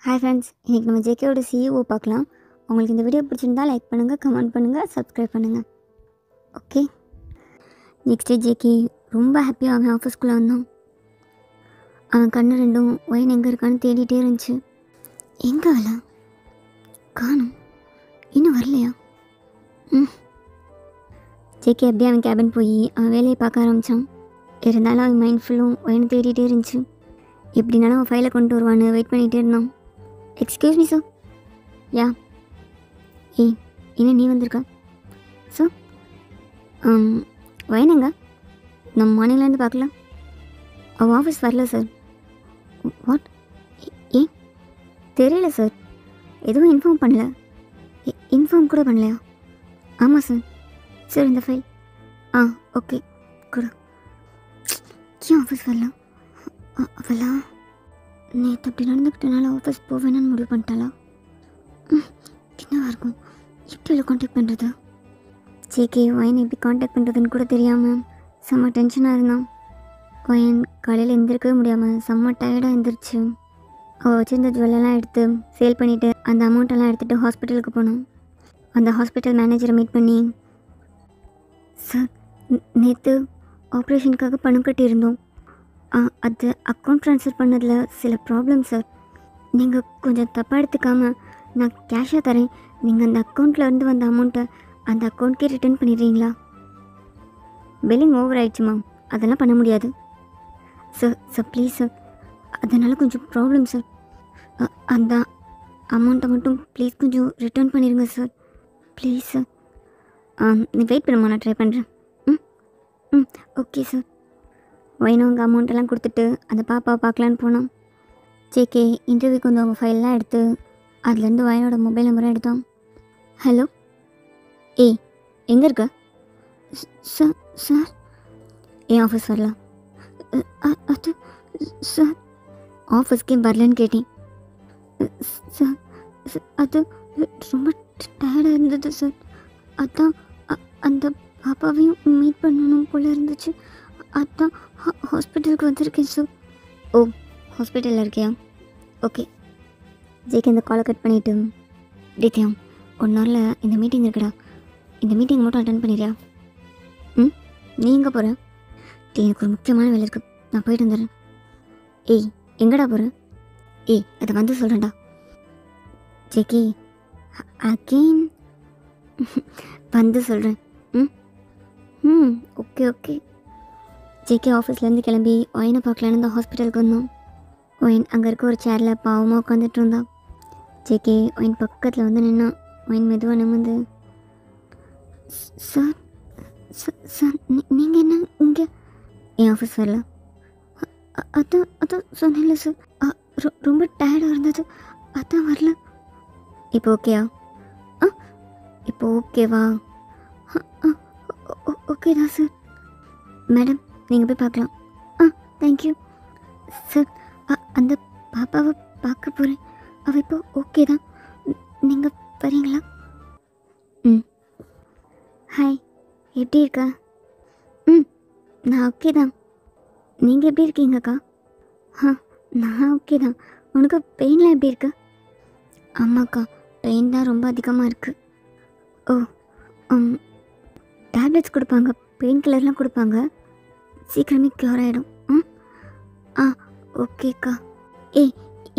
Hi friends, இன்றைக்கி நம்ம ஜேகேவோட CEO பார்க்கலாம். உங்களுக்கு இந்த வீடியோ பிடிச்சிருந்தா லைக் பண்ணுங்கள், கமெண்ட் பண்ணுங்கள், சப்ஸ்கிரைப் பண்ணுங்கள். ஓகே, நெக்ஸ்ட் டே ஜேகே ரொம்ப ஹாப்பியாக அவன் ஆஃபீஸ்க்குள்ளே வந்தான். அவன் கண்ணு ரெண்டும் ஒயின் எங்கே இருக்கான்னு தேடிட்டே இருந்துச்சு. எங்கே அவளை காணும், இன்னும் வரலையா? ஜேகே அப்படியே அவன் கேபின் போய் அவன் வேலையை பார்க்க ஆரம்பித்தான். இருந்தாலும் அவன் மைண்ட் ஃபுல்லும் ஒயினை தேடிட்டே இருந்துச்சு. எப்படினாலும் அவன் ஃபைலை கொண்டு வருவான்னு வெயிட் பண்ணிகிட்டே இருந்தான். Excuse me sir. யா, ஏய் என்ன நீ வந்திருக்க? சார் வயனங்க நம்ம மார்னிங்லேருந்து பார்க்கல. அவள் ஆஃபீஸ் வரல சார். வாட்? ஏன் தெரியல சார், எதுவும் இன்ஃபார்ம் பண்ணல. இன்ஃபார்ம் கூட பண்ணலையா? ஆமாம் சார். சார் இந்த ஃபைல். ஓகே கூட. ஏன் ஆஃபீஸ் வரல? அவளா நேற்று அப்படி நடந்துக்கிட்டனால ஆஃபீஸ் போவேன்னு முடிவு பண்ணிட்டாளா? என்னவா இருக்கும்? எப்படி அவளை காண்டாக்ட் பண்ணுறது? ஜேகே ஒயன் எப்படி காண்டாக்ட் பண்ணுறதுன்னு கூட தெரியாமல் செம்ம டென்ஷனாக இருந்தான். ஒயன் காலையில் எந்திரிக்கவே முடியாமல் செம்ம டயர்டாக எழுந்திரிச்சு அவள் வச்சுருந்த ஜுவல்லெல்லாம் எடுத்து சேல் பண்ணிவிட்டு அந்த அமௌண்ட்டெல்லாம் எடுத்துகிட்டு ஹாஸ்பிட்டலுக்கு போனோம். அந்த ஹாஸ்பிட்டல் மேனேஜரை மீட் பண்ணி, சார் நேற்று ஆப்ரேஷனுக்காக பணம் கட்டியிருந்தோம். அது அக்கௌண்ட் ட்ரான்ஸ்ஃபர் பண்ணதில் சில ப்ராப்ளம் சார். நீங்கள் கொஞ்சம் தப்பாக எடுத்துக்காமல் நான் கேஷாக தரேன். நீங்கள் அந்த அக்கௌண்ட்டில் இருந்து வந்த அமௌண்ட்டை அந்த அக்கௌண்ட்கே ரிட்டர்ன் பண்ணிடுறீங்களா? பில்லிங் ஓவர் ஆயிடுச்சுமா, அதெல்லாம் பண்ண முடியாது சார். சார் ப்ளீஸ் சார், அதனால் கொஞ்சம் ப்ராப்ளம் சார். அந்த அமௌண்ட்டை மட்டும் ப்ளீஸ் கொஞ்சம் ரிட்டர்ன் பண்ணிடுங்க சார், ப்ளீஸ் சார். நீ வெயிட் பண்ணுமா, நான் ட்ரை பண்ணுறேன். Okay sir. ஒயினும் அவங்க அமௌண்ட்டெல்லாம் கொடுத்துட்டு அந்த பாப்பாவை பார்க்கலான்னு போனோம். ஜேகே இன்டர்வியூக்கு வந்து அவங்க ஃபைல்லாம் எடுத்து அதுலேருந்து ஒயினோட மொபைல் நம்பரை எடுத்தோம். ஹலோ, ஏய் எங்கே இருக்க? சார் சார் ஏன் ஆஃபீஸ் வரல? அது சார் ஆஃபீஸ்க்கே வரலன்னு கேட்டேன் சார். அது ரொம்ப டயர்டாக இருந்தது சார். அதான் அந்த பாப்பாவையும் மீட் பண்ணணும் போல் இருந்துச்சு. அதான் ஹாஸ்பிட்டலுக்கு வந்திருக்கேன் சார். ஓ, ஹாஸ்பிட்டலில் இருக்கியா? ஓகே. ஜேகே இந்த காலை கட் பண்ணிவிட்டு, டேத்தியம் 1 ஹவரில் இந்த மீட்டிங் இருக்குடா, இந்த மீட்டிங் மட்டும் அட்டன் பண்ணிடுறியா? நீ எங்கே போகிற? எனக்கு ஒரு முக்கியமான வேலை இருக்குது, நான் போயிட்டு வந்துடுறேன். ஏய் எங்கடா போகிற? ஏய் அதை வந்து சொல்கிறேன்டா. ஜேகே அகெயின் வந்து சொல்கிறேன். Okay okay. ஜேகே ஆஃபீஸ்லேருந்து கிளம்பி ஒயினை பார்க்கலான்னு தான் ஹாஸ்பிட்டலுக்கு வந்தோம். ஒயின் அங்கே இருக்க ஒரு சேரில் பாவமாக உட்காந்துட்டு இருந்தான். ஜேகே ஒயின் பக்கத்தில் வந்து நின்னான். ஒயின் மெதுவாக நிமிர்ந்து, சார் சார் நீங்கள் என்ன இங்கே? என் ஆஃபீஸ் வரல? அதான் சொன்னேன்ல சார், ரொம்ப டயர்டாக இருந்தது, அதான் வரல. இப்போ ஓகேயா? இப்போ ஓகேவா? ஓகே தான் சார். மேடம் நீங்கள் போய் பார்க்கலாம். Thank you sir. அந்த பாப்பாவை பார்க்க போகிறேன், அவள் இப்போ ஓகே தான். நீங்கள் வரீங்களா? ஹாய், எப்படி இருக்கா? நான் ஓகே தான். நீங்கள் எப்படி இருக்கீங்கக்கா? நான் ஓகே தான். உனக்கு பெயின்லாம் எப்படி இருக்கு? ஆமாக்கா, பெயின் தான் ரொம்ப அதிகமாக இருக்குது. ஓ, டேப்லெட்ஸ் கொடுப்பாங்க, பெயின் கில்லர்லாம் கொடுப்பாங்க, சீக்கிரமே க்யூர் ஆகிடும். ஓகேக்கா. ஏய்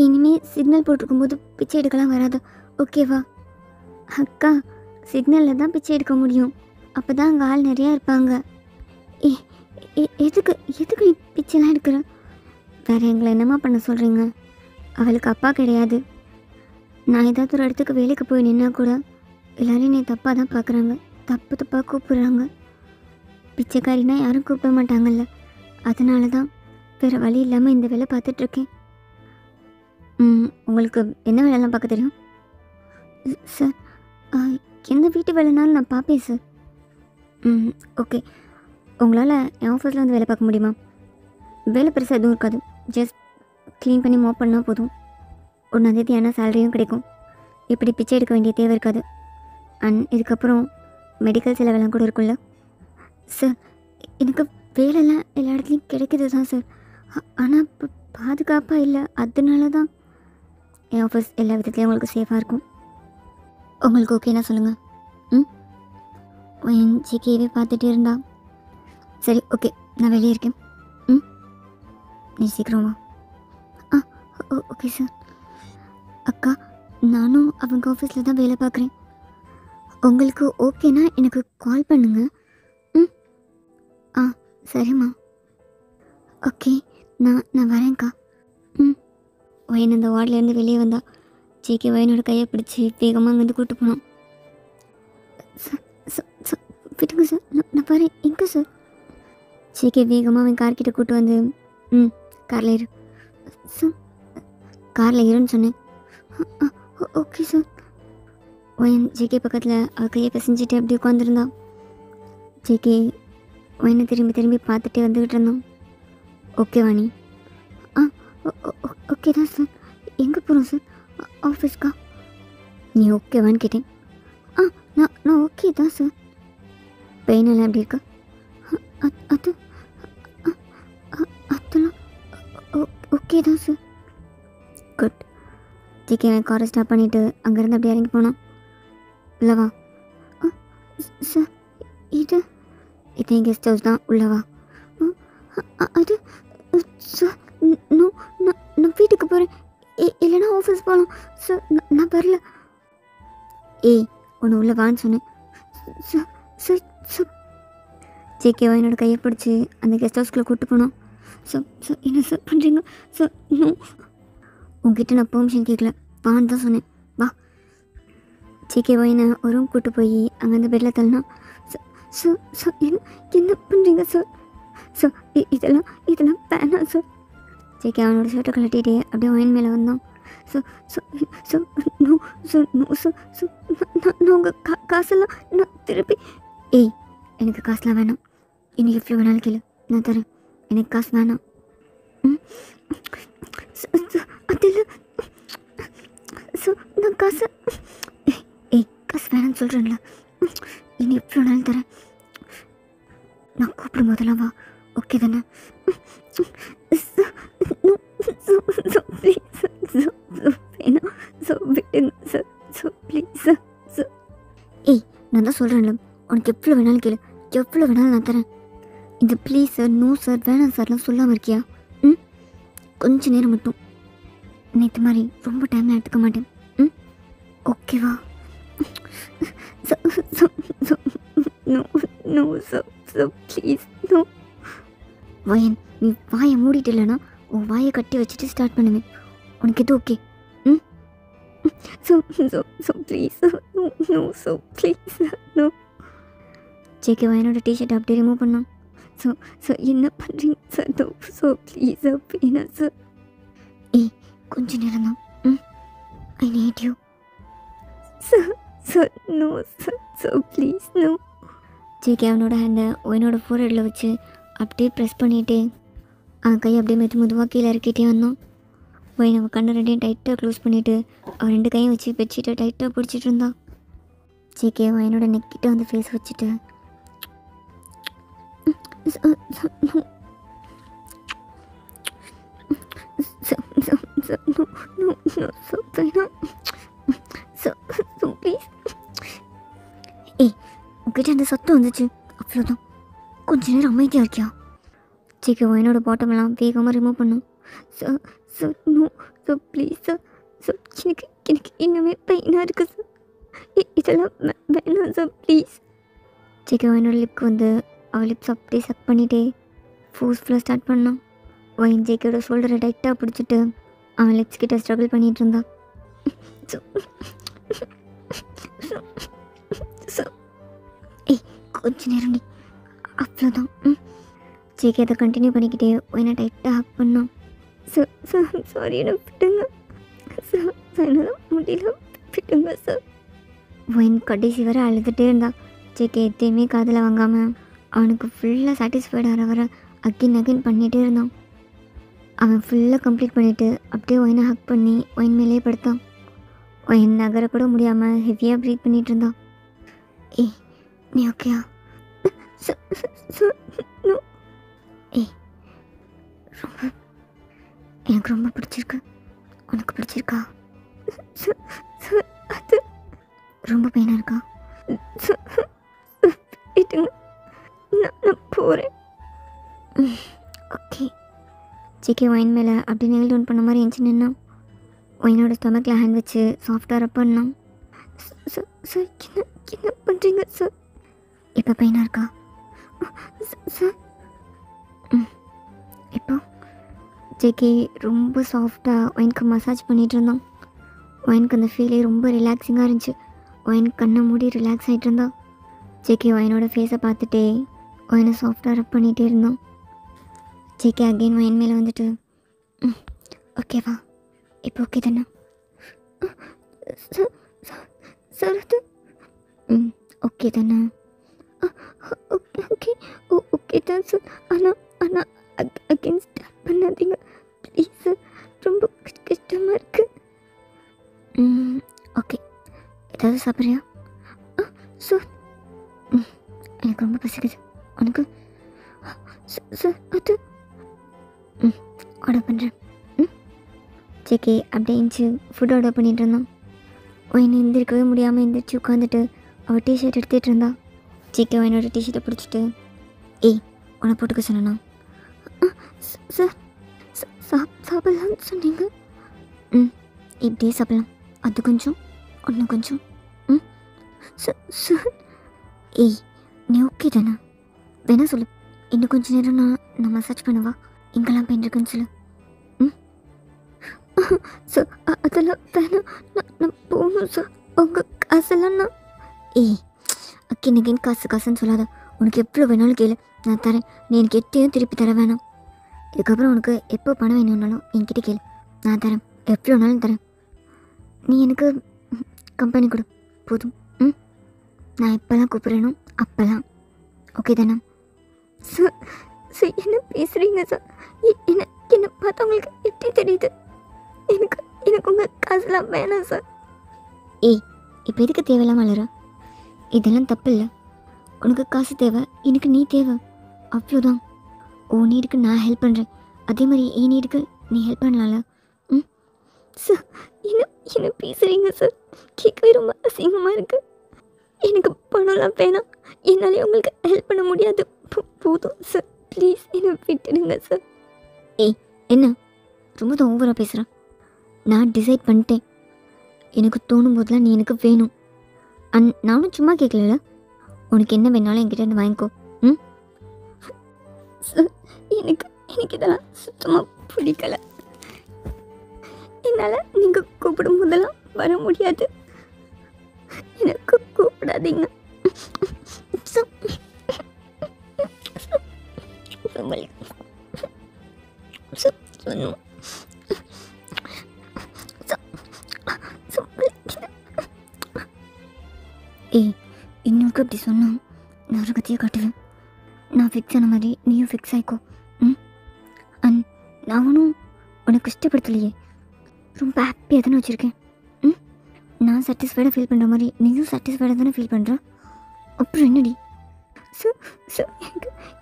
இனிமேல் சிக்னல் போட்டிருக்கும்போது பிச்சை எடுக்கலாம் வராது, ஓகேவா? அக்கா சிக்னலில் தான் பிச்சை எடுக்க முடியும், அப்போ தான் அங்கே ஆள் நிறையா இருப்பாங்க. எதுக்கு நீ பிச்சைலாம் எடுக்கிற? வேறு எங்களை என்னம்மா பண்ண சொல்கிறீங்க? அவளுக்கு அப்பா கிடையாது. நான் ஏதாவது ஒரு இடத்துக்கு வேலைக்கு போய் நின்னா கூட எல்லோரும் என்னை தப்பாக தான் பார்க்குறாங்க, தப்பாக கூப்பிட்றாங்க. பிச்சைக்காரினா யாரும் கூப்பிட மாட்டாங்கல்ல, அதனால தான் வேறு வழி இல்லாமல் இந்த வேலை பார்த்துட்ருக்கேன். உங்களுக்கு என்ன வேலைலாம் பார்க்க தெரியும்? சார் எந்த வீட்டு வேலைனாலும் நான் பார்ப்பேன் சார். ஓகே. உங்களால் என் ஆஃபீஸில் வந்து வேலை பார்க்க முடியுமா? வேலை பெருசாக எதுவும் இருக்காது, ஜஸ்ட் க்ளீன் பண்ணி மோப் பண்ணால் போதும். 1ஆம் தேதி ஆனால் சேலரியும் கிடைக்கும். இப்படி பிச்சை எடுக்க வேண்டிய தேவை இருக்காது. இதுக்கப்புறம் மெடிக்கல் செலவெல்லாம் கூட இருக்கும்ல சார். எனக்கு வேலைலாம் எல்லா இடத்துலையும் கிடைக்கிது தான் சார், ஆனால் இப்போ பாதுகாப்பாக இல்லை, அதனால தான். என் ஆஃபீஸ் எல்லா விதத்துலேயும் உங்களுக்கு சேஃபாக இருக்கும். உங்களுக்கு ஓகேனா சொல்லுங்கள். ம் என் ஜிகேவே பார்த்துட்டே இருந்தா. சரி ஓகே, நான் வெளியே இருக்கேன். ம் நீ சீக்கிரமா. ஆ ஓகே சார். அக்கா, நானும் அவங்க ஆஃபீஸில் தான் வேலை பார்க்குறேன். உங்களுக்கு ஓகேனா எனக்கு கால் பண்ணுங்க. ம் ஆ சரிம்மா. ஓகே, நான் வரேன்க்கா. ம் வயன் அந்த வார்டிலேருந்து வெளியே வந்தா. ஜேகே வயனோட கையை பிடிச்சி வேகமாக அங்கேருந்து கூப்பிட்டு போனோம். சார் சார் விட்டுங்க சார், நான் வரேன். எங்கே சார்? ஜேகே வேகமாக அவன் கார்கிட்ட கூப்பிட்டு வந்து காரில் ஏறு. சார் காரில் ஏறுன்னு சொன்னேன். Okay sir. வயன் ஜேகே பக்கத்தில் அவள் கையை பிசைஞ்சிட்டு அப்படி உட்காந்துருந்தா. ஜேகே வயனை திரும்பி திரும்பி பார்த்துட்டே வந்துக்கிட்டு இருந்தான். ஓகே வாணி. ஆ ஓகே தான் சார். எங்கே போகிறோம் சார்? ஆஃபீஸ்க்கா? நீ ஓகேவான்னு கேட்டேன். ஆ நான் ஓகே தான் சார். பெயினெல்லாம் எப்படி இருக்கா? அது அதெல்லாம் ஓகே தான் சார். குட். ஜிகே அவன் காரை ஸ்டாப் பண்ணிவிட்டு அங்கேருந்து அப்படியே இறங்கி போனான். உள்ளவா. சார் இது என் கெஸ்ட் ஹவுஸ் தான். உள்ளவா. அது சார் நான் வீட்டுக்கு போகிறேன். இல்லைனா ஆஃபீஸ் போகலாம் சார். நான் வரல. ஏய் ஒன்று உள்ள வான்னு சொன்னேன். Sir sir sir. ஜேகேவா என்னோட கையை பிடிச்சி அந்த கெஸ்ட் ஹவுஸ்க்குள்ளே கூப்பிட்டு போனோம். சார் சார் என்ன சார் பண்ணுறீங்க சார்? உங்ககிட்ட நான் பெர்மிஷன் கேட்கல, வான்னு தான் சொன்னேன். வா. ஜேகேவா என்னை ஒரு ரூம் கூப்பிட்டு போய் அங்கே அந்த பெட்டில் தள்ளனா. சார் சார் சார் என்ன பண்ணுறீங்க சார்? சார் இதெல்லாம் வேணாம் சார். ஜேகே அவனோட ஷர்ட்டை கழட்டிகிட்டே அப்படியே வயன் மேலே வந்தான். Sir sir sir no sir no sir sir நான் உங்கள் காசெல்லாம் நான் திருப்பி. ஏய் எனக்கு காசுலாம் வேணாம். இன்னும் எவ்வளோ வேணாலும் கேளு, நான் தரேன். எனக்கு காசு வேணாம். அதில் சார் நான் காசு. ஏய் காசு வேணாம்னு சொல்கிறேன்ல. இனி எவ்வளோ வேணாலும் தரேன். நான் கூப்பிடும் போதெல்லாம் வா, ஓகே தானே? ஏய் நான் தான் சொல்கிறேன்ல, உனக்கு எவ்வளோ வேணாலும் கேளு, எவ்வளோ வேணாலும் நான் தரேன். இந்த ப்ளீஸ் சார், நோ சார், வேணாம் சார்லாம் சொல்லாமல் இருக்கியா? கொஞ்சம் நேரம் மட்டும். நேற்று மாதிரி ரொம்ப டைம்லாம் எடுத்துக்க மாட்டேன். ஓகேவா? No sir please no. வயன் நீ வாயை மூடிட்டு இல்லைனா உன் வாயை கட்டி வச்சுட்டு ஸ்டார்ட் பண்ணுவேன். உனக்கு எது okay? So please so please no. JK வயனோட டிஷர்ட் அப்படியே ரிமூவ் பண்ணான். ஸோ என்ன பண்ணுறீங்க சார்? நோ ஸோ ப்ளீஸ் அப்படின்னா சார். ஏய் கொஞ்சம் நேரம் தான். I need you sir. No sir so please no. JK அவனோட ஹேண்டை ஒயனோட ஃபோர்ஹெட்டில் வச்சு அப்படியே ப்ரெஸ் பண்ணிகிட்டே அவன் கையை அப்படியே மெதுவாக கீழே இறக்கிட்டே வந்தான். ஒயின் அவன் கண்ணை ரெண்டையும் டைட்டாக க்ளோஸ் பண்ணிவிட்டு அவன் 2 கையும் வச்சு பெட்ஷீட்டை டைட்டாக பிடிச்சிட்டு இருந்தான். ஜேகே ஒயனோட நெக்கிட்ட வந்து ஃபேஸ் வச்சுட்டு ஏய் உங்ககிட்ட அந்த சத்தம் வந்துச்சு, அவ்வளோதான். கொஞ்ச நேரம் அமைதியாக இருக்கியா? ஜேகே ஒயனோட பாட்டமெல்லாம் வேகமாக ரிமூவ் பண்ணும். Sir no sir please sir. எனக்கு இன்னுமே பெயினாக இருக்குது சார். இதெல்லாம் வேணாம் சார் ப்ளீஸ். ஜேகே ஒயனோட லிப்க்கு வந்து அவள் லிப்ஸ் அப்படியே சக் பண்ணிகிட்டே ஃபோர்ஸ்ஃபுல்லாக ஸ்டார்ட் பண்ணான். ஒயின் ஜேகேயோட ஷோல்டரை டைட்டாக பிடிச்சிட்டு அவன் லிப்ஸ் கிட்ட ஸ்ட்ரகிள் பண்ணிகிட்டு இருந்தான். ஏய் கொஞ்ச நேரம் நீ, அவ்வளோதான். ஜேகே அதை கண்டினியூ பண்ணிக்கிட்டே ஒயினை டைட்டாக ஹக் பண்ணான். சாரி என்ன விட்டுங்க சார், என்னால் முடியல, விட்டுங்க சார். ஒயின் கடைசி வரை அழுதுகிட்டே இருந்தா. ஜேகே எதையுமே காதில் வாங்காமல் அவனுக்கு ஃபுல்லாக சாட்டிஸ்ஃபைட் ஆகிற வர அகைன் பண்ணிகிட்டே இருந்தான். அவன் ஃபுல்லாக கம்ப்ளீட் பண்ணிவிட்டு அப்படியே ஒயினை ஹக் பண்ணி ஒயின் மேலேயே படுத்தான். ஒயின் நகரக்கூட முடியாமல் ஹெவியாக ப்ரீத் பண்ணிகிட்டு இருந்தான். ஏய் நீ ஓகேயா? ஏய் ரொம்ப எனக்கு ரொம்ப பிடிச்சிருக்கு. உனக்கு பிடிச்சிருக்கா? சார் சார் அது ரொம்ப பெயினாக இருக்கா? சார் விட்டுங்க, நான் போகிறேன். ஓகே. ஜேகே ஒயின் மேலே அப்படி நெயில் டவுன் பண்ண மாதிரி இருந்துச்சு நின்னா. ஒயினோட ஸ்டொமக்கில் ஹேண்ட் வச்சு சாஃப்டாக ரப் பண்ணான். சார் சார் என்ன என்ன பண்ணுறீங்க சார்? இப்போ பெயினாக இருக்கா? சார் இப்போ ஜேகே ரொம்ப சாஃப்டாக ஒயினுக்கு மசாஜ் பண்ணிகிட்டு இருந்தான். ஒயினுக்கு அந்த ஃபீலே ரொம்ப ரிலாக்ஸிங்காக இருந்துச்சு. ஒயின் கண்ணை மூடி ரிலாக்ஸ் ஆகிட்டு இருந்தான். ஜேகே ஒயினோட ஃபேஸை பார்த்துட்டே ஒயினை சாஃப்டாக ரப் பண்ணிகிட்டே இருந்தான். ஜேகே அகெயின் ஒயின் மேலே வந்துட்டு ஓகேவா, இப்போ ஓகே தானே? சார் அது ஓகே தானே? ஓகே ஓகே ஓகே தான் சார். ஆனால் அகெயின் ஸ்டார்ட் பண்ணாதீங்க ப்ளீஸ் சார், ரொம்ப கஷ்டமாக இருக்குது. ஓகே, ஏதாவது சாப்பிட்றியா? சார் எனக்கு ரொம்ப பசிக்குது. உனக்கு? சார் அது ஆர்டர் பண்ணுறேன். ஜேகே அப்படியே இருந்துச்சு ஃபுட் ஆர்டர் பண்ணிகிட்டு இருந்தான். ஒயின் எந்திரிக்கவே முடியாமல் எந்திரிச்சு உட்காந்துட்டு அவள் டிஷர்ட் எடுத்துகிட்டு இருந்தா. ஜேகே ஒயினோட டிஷர்ட்டை பிடிச்சிட்டு ஏய் உன்னை போட்டுக்க சொன்னா. சார் சாப்பிட்லான்னு சொன்னீங்க. இப்படியே சாப்பிட்லாம், அது கொஞ்சம் ஒன்று கொஞ்சம். சார் ஏய் நீ ஓகே தானே? வேணா சொல்லு, இன்னும் கொஞ்சம் நேரம் நான் மசாஜ் பண்ணவா? இங்கெல்லாம் பெயின் இருக்குன்னு சொல்லு. சார் அதெல்லாம் வேணாம், நான் போகணும் சார். உங்கள் காசெல்லாம் நான் ஏய் அக்கின் காசுன்னு சொல்லாத. உனக்கு எவ்வளோ வேணாலும் கேளு, நான் தரேன். நீ எனக்கு எட்டையும் திருப்பி தர வேணாம். இதுக்கப்புறம் உனக்கு எப்போ பணம் வேணும்னாலும் என்கிட்ட கேளு, நான் தரேன். எவ்வளோனாலும் தரேன். நீ எனக்கு கம்பெனி கொடு போதும். நான் எப்போல்லாம் கூப்பிட்றேனோ அப்போல்லாம் ஓகே தானே? சார் சார் என்ன பேசுகிறீங்க சார்? என்னை பார்த்தா உங்களுக்கு எப்படி தெரியுது? எனக்கு உங்கள் காசுலாம் வேணாம் சார். ஏய் இப்போ எதுக்கு தேவையில்லாம அலற? இதெல்லாம் தப்பு இல்லை. உனக்கு காசு தேவை, எனக்கு நீ தேவை, அவ்வளோதான். ஓ நீடுக்கு நான் ஹெல்ப் பண்ணுறேன், அதே மாதிரி என் நீடுக்கு நீ ஹெல்ப் பண்ணலாம்ல. சார் என்ன பேசுகிறீங்க சார்? கேட்கவே ரொம்ப அசிங்கமாக இருக்குது. எனக்கு பணம்லாம் வேணாம், என்னாலே உங்களுக்கு ஹெல்ப் பண்ண முடியாது. போதும் சார், ப்ளீஸ் என்னை விட்டுடுங்க சார். ஏய் என்ன ரொம்ப தான் ஓவராக பேசுகிறேன்? நான் டிசைட் பண்ணிட்டேன். எனக்கு தோணும் போதெல்லாம் நீ எனக்கு வேணும். நானும் சும்மா கேட்கல, உனக்கு என்ன வேணாலும் என்கிட்ட இருந்து வாங்கிக்கோ. சார் எனக்கு இதெல்லாம் சுத்தமாக பிடிக்கல. என்னால் நீங்கள் கூப்பிடும் போதெல்லாம் வர முடியாது. எனக்கு கூப்பிடாதீங்க. ஏய் இன்னொருக்கு அப்படி சொன்னால் நான் ஒரு கத்தியை காட்டுவேன். நான் ஃபிக்ஸ் ஆன மாதிரி நீயும் ஃபிக்ஸ் ஆகிக்கோ. அண்ட் நானும் உனக்கு இஷ்டப்படுத்தலையே, ரொம்ப ஹாப்பியாக தானே வச்சுருக்கேன். நான் சாட்டிஸ்ஃபைடாக ஃபீல் பண்ணுற மாதிரி நீயும் சாட்டிஸ்ஃபைடாக தானே ஃபீல் பண்ணுற. அப்புறம் என்னடி?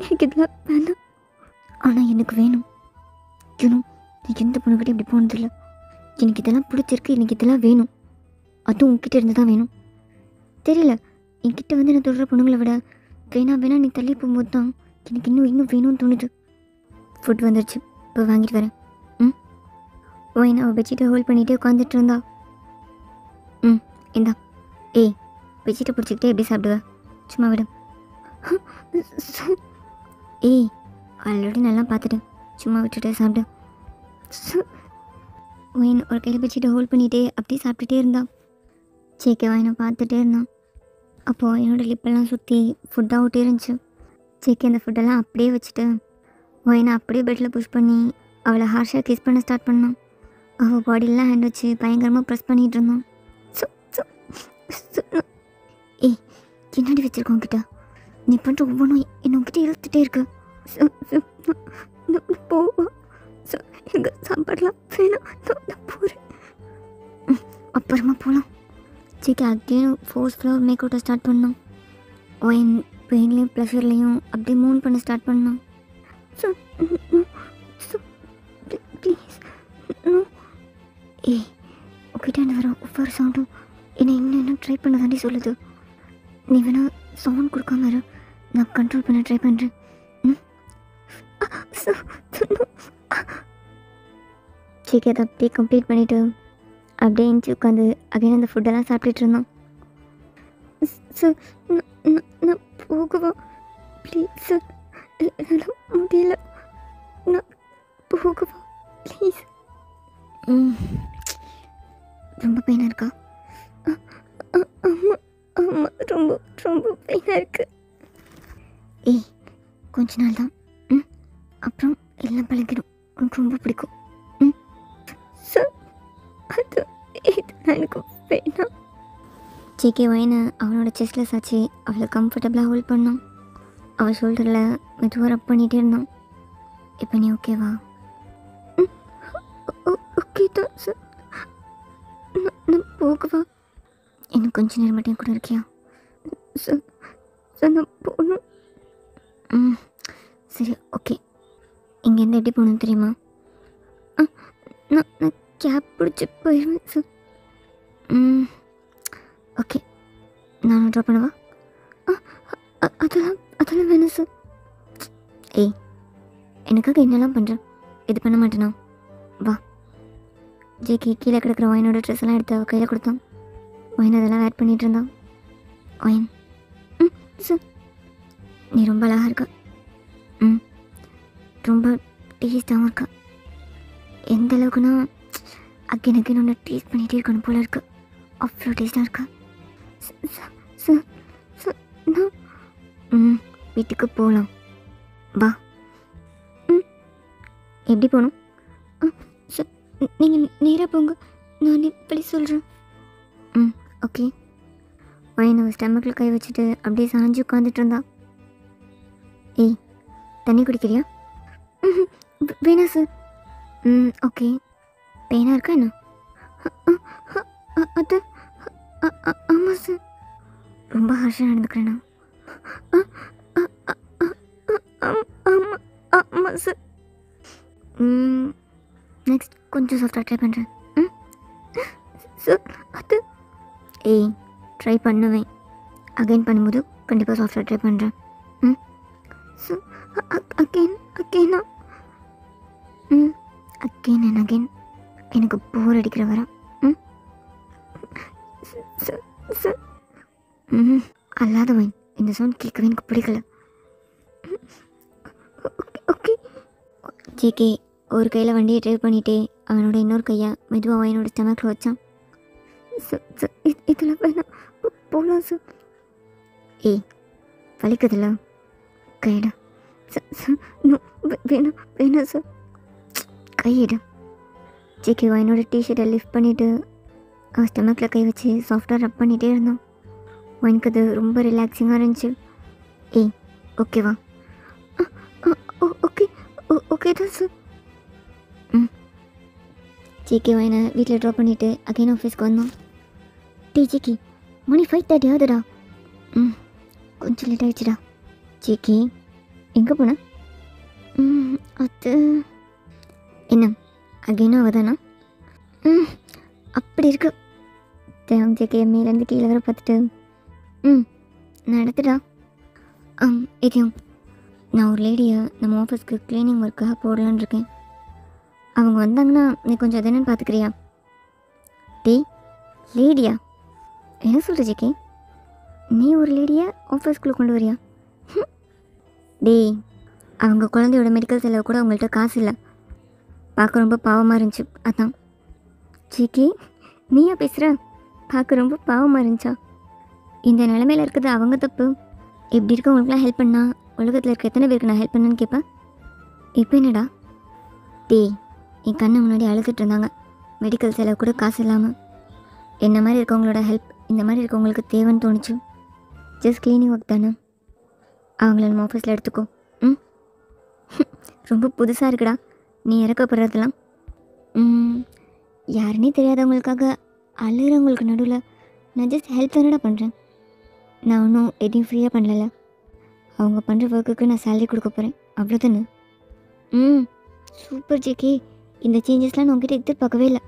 எனக்கு இதெல்லாம் வேண்டாம், ஆனால் எனக்கு வேணும். இன்னும் நீ எந்த பொண்ணுக்கிட்டே இப்படி போனதில்லை. எனக்கு இதெல்லாம் பிடிச்சிருக்கு, எனக்கு இதெல்லாம் வேணும். அதுவும் உங்ககிட்ட இருந்து தான் வேணும். தெரியல, என்கிட்ட வந்து நான் தொடர பொண்ணுங்களை விட வேணா நீ தள்ளி போகும்போது தான் எனக்கு இன்னும் வேணும்னு தோணுது. ஃபுட் வந்துடுச்சு, இப்போ வாங்கிட்டு வரேன். ஒயின் அவள் பெட்ஷீட்டை ஹோல்ட் பண்ணிகிட்டே உட்காந்துட்டு இருந்தா. இந்தா. ஏய் பெட்ஷீட்டை பிடிச்சிக்கிட்டே எப்படி சாப்பிடுவேன்? சும்மா விடு. ஏய் ஆல்ரெடி நல்லா பார்த்துட்டேன், சும்மா விட்டுட்டு சாப்பிடு. ஒயின் ஒரு கையில் பெட்ஷீட்டை ஹோல்ட் பண்ணிகிட்டே அப்படியே சாப்பிட்டுட்டே இருந்தான். ஜேகே ஒயினை பார்த்துட்டே இருந்தான். அப்போது என்னோட லிப்பெல்லாம் சுற்றி ஃபுட்டாக விட்டே இருந்துச்சு. ஜேகே அந்த ஃபுட்டெல்லாம் அப்படியே வச்சுட்டு ஒயினை அப்படியே பெட்டில் புஷ் பண்ணி அவளை ஹார்ஷாக கிஸ் பண்ண ஸ்டார்ட் பண்ணான். அவள் பாடியெல்லாம் ஹேண்ட் வச்சு பயங்கரமாக ப்ரெஸ் பண்ணிகிட்டு இருந்தான். ஏய் என்னடி வச்சுருக்கோம் கிட்ட? நீ பண்ணுற ஒவ்வொன்றும் என்னங்கிட்ட இழுத்துட்டே இருக்கு. போவோம், எனக்கு சாப்பாடலாம் வேணாம், நான் போகிறேன். அப்புறமா போகலாம். ஜேகே அகெயின் ஃபோர்ஸ்ஃபுல்லாக மேக் அவுட்டை ஸ்டார்ட் பண்ணோம். ஒயின் பெயின்லேயும் ப்ளஷர்லேயும் அப்படியே மூவ் பண்ண ஸ்டார்ட் பண்ணோம். ப்ளீஸ் ஏய் உங்ககிட்ட வர ஒவ்வொரு சவுண்டும் என்னை இன்னும் இன்னும் ட்ரை பண்ண தாண்டி சொல்லுது. நீ வேணா சவுண்ட் கொடுக்காம இரு, நான் கண்ட்ரோல் பண்ண ட்ரை பண்ணுறேன். சீக்கிரம் அதை அப்படியே கம்ப்ளீட் பண்ணிவிட்டு அப்படியே எஞ்சி உட்காந்து அகைன் அந்த ஃபுட்டெல்லாம் சாப்பிட்டுட்டு இருந்தோம். சார் நான் போகவா ப்ளீஸ் சார், என்னால் முடியல, நான் போகவா ப்ளீஸ். ரொம்ப பெயினாக இருக்கா? ஆமாம் ஆமாம், ரொம்ப ரொம்ப பெயினாக இருக்கு. ஏய் கொஞ்ச நாள் தான், அப்புறம் எல்லாம் பழகிடும், உனக்கு ரொம்ப பிடிக்கும். சார் அது இதெல்லாம் எனக்கு வேணாம். ஜேகே வாயினை அவனோட செஸ்டில் சாச்சு அவளை கம்ஃபர்டபுளாக ஹோல்ட் பண்ணான். அவள் ஷோல்டரில் மெதுவாக ரப் பண்ணிகிட்டே இருந்தான். இப்போ நீ ஓகேவா? ஓகே தான் சார், நான் போகவா? எனக்கு கொஞ்சம் நேரம் மட்டும் கூட இருக்கியா? சார் சார் நான் போகணும். சரி ஓகே, இங்கேருந்து எப்படி போகணும் தெரியுமா? நான் கேப் பிடிச்சி போயிடுவேன் சார். ஓகே, நான் ட்ராப் பண்ணவா? அதெல்லாம் வேணும் சார். ஏய் எனக்காக என்னெல்லாம் பண்ணுறேன், இது பண்ண மாட்டேனா? வா. ஜேகே கீழே கிடக்கிற ஒயினோட ட்ரெஸ் எல்லாம் எடுத்து அவள் கையில் கொடுத்தான். ஒயின் அதெல்லாம் ஆட் பண்ணிகிட்டு இருந்தான். ஒயின் சார், நீ ரொம்ப அழகாக இருக்க. ரொம்ப டேஸ்டாகவும் இருக்கா. எந்த அளவுக்குன்னா அகைன் ஒன்று டேஸ்ட் பண்ணிகிட்டே இருக்கணும் போல இருக்கு. அவ்வளோ டேஸ்ட்டாக இருக்கா. சார் சார் நான் வீட்டுக்கு போகலாம் வா. எப்படி போகணும்? சார் நீங்கள் நேராக போங்க, நான் இப்படி சொல்கிறேன். ஓகே. பையன் அவள் ஸ்டமக்கில் கை வச்சுட்டு அப்படியே சாஞ்சு உட்காந்துட்டு இருந்தா. ஏய் தண்ணி குடிக்கிறியா? வேணா சார். ஓகே. பெயினாக இருக்கா என்ன? அது ஆமாம் சார், ரொம்ப ஹார்ஷாக நடந்துக்கிறேண்ணா. ஆமாம் ஆமாம் சார். நெக்ஸ்ட் கொஞ்சம் சாஃப்டாக ட்ரை பண்ணுறேன். சார் அது ஏய் ட்ரை பண்ணுவேன், அகைன் பண்ணும்போது கண்டிப்பாக சாஃப்டாக ட்ரை பண்ணுறேன். சார் அகெயினா? அகெயின் அண்ட் அகெயின் எனக்கு போர் அடிக்கிற வர. சார் அல்லாத வைன், இந்த சவுண்ட் கேட்கவே எனக்கு பிடிக்கல. ஓகே. ஜேகே ஒரு கையில் வண்டியை ட்ரைவ் பண்ணிகிட்டே அவனோட இன்னொரு கையை மெதுவாக வைனோட ஸ்டமக்கில் வச்சான். சார் இதெல்லாம் வேணாம், போகலாம் சார். ஏய் வலிக்குதுல்ல, கையிட. வேணாம் சார், கையிட. ஜேகே வைனோட டிஷர்ட்டை லிஃப்ட் பண்ணிவிட்டு அவன் ஸ்டமக்கில் கை வச்சு சாஃப்டாக ரப் பண்ணிகிட்டே இருந்தான். வைனுக்கு அது ரொம்ப ரிலாக்ஸிங்காக இருந்துச்சு. ஏய் ஓகேவா? ஓகே ஓகே தான் சார். ஜேகே வைனை வீட்டில் ட்ராப் பண்ணிவிட்டு அகைன் ஆஃபீஸ்க்கு வந்தான். ஜேகே மணி 5:30 ஆகுதுடா. கொஞ்சம் லேட் ஆகிடுச்சுடா. ஜேகே எங்கே போன? அது என்ன அகைனும் அவதானா? அப்படி இருக்கு. தேவம் ஜேகே மேலேருந்து கீழே வர பார்த்துட்டு நடத்துடா. இதையும் நான் ஒரு லேடியை நம்ம ஆஃபீஸ்க்கு க்ளீனிங் ஒர்க்காக போடலான்னு இருக்கேன். அவங்க வந்தாங்கன்னா நீ கொஞ்சம் அது என்னன்னு பார்த்துக்கிறியா? டேய் லேடியா? என்ன சொல்கிற ஜேகே? நீ ஒரு லேடியை ஆஃபீஸ்க்குள்ளே கொண்டு வரியா? டேய் அவங்க குழந்தையோட மெடிக்கல் செலவு கூட அவங்கள்ட்ட காசு இல்லை. பார்க்க ரொம்ப பாவமாக இருந்துச்சு அதான். ஜேகே நீயா பேசுகிற? பார்க்க ரொம்ப பாவமாக இருந்துச்சா? இந்த நிலமையில் இருக்கிறது அவங்க தப்பு. எப்படி இருக்க உங்களுக்குலாம் ஹெல்ப் பண்ணா உலகத்தில் இருக்க எத்தனை பேருக்கு நான் ஹெல்ப் பண்ணேன்னு கேட்பேன். இப்போ என்னடா? டேய் என் கண்ணு முன்னாடி அழுதுட்டு இருந்தாங்க, மெடிக்கல் செலவு கூட காசு இல்லாமல். என்ன மாதிரி இருக்கவங்களோட ஹெல்ப் இந்த மாதிரி இருக்கவங்களுக்கு தேவைன்னு தோணுச்சு. ஜஸ்ட் க்ளீனிங் ஒர்க் தானே, அவங்கள நம்ம ஆஃபீஸில் எடுத்துக்கோ. ரொம்ப புதுசாக இருக்குடா நீ இறக்கப்படுறதெல்லாம். யாருன்னே தெரியாதவங்களுக்காக அழுகிறவங்களுக்கு நடுவில் நான் ஜஸ்ட் ஹெல்ப் தானடா பண்ணுறேன். நான் ஒன்றும் எதையும் ஃப்ரீயாக பண்ணல. அவங்க பண்ணுற ஒர்க்குக்கு நான் சேலரி கொடுக்க போகிறேன், அவ்வளோதானே. சூப்பர் ஜேகே, இந்த சேஞ்சஸ்லாம் நான் உங்ககிட்ட எதிர்பார்க்கவே இல்லை.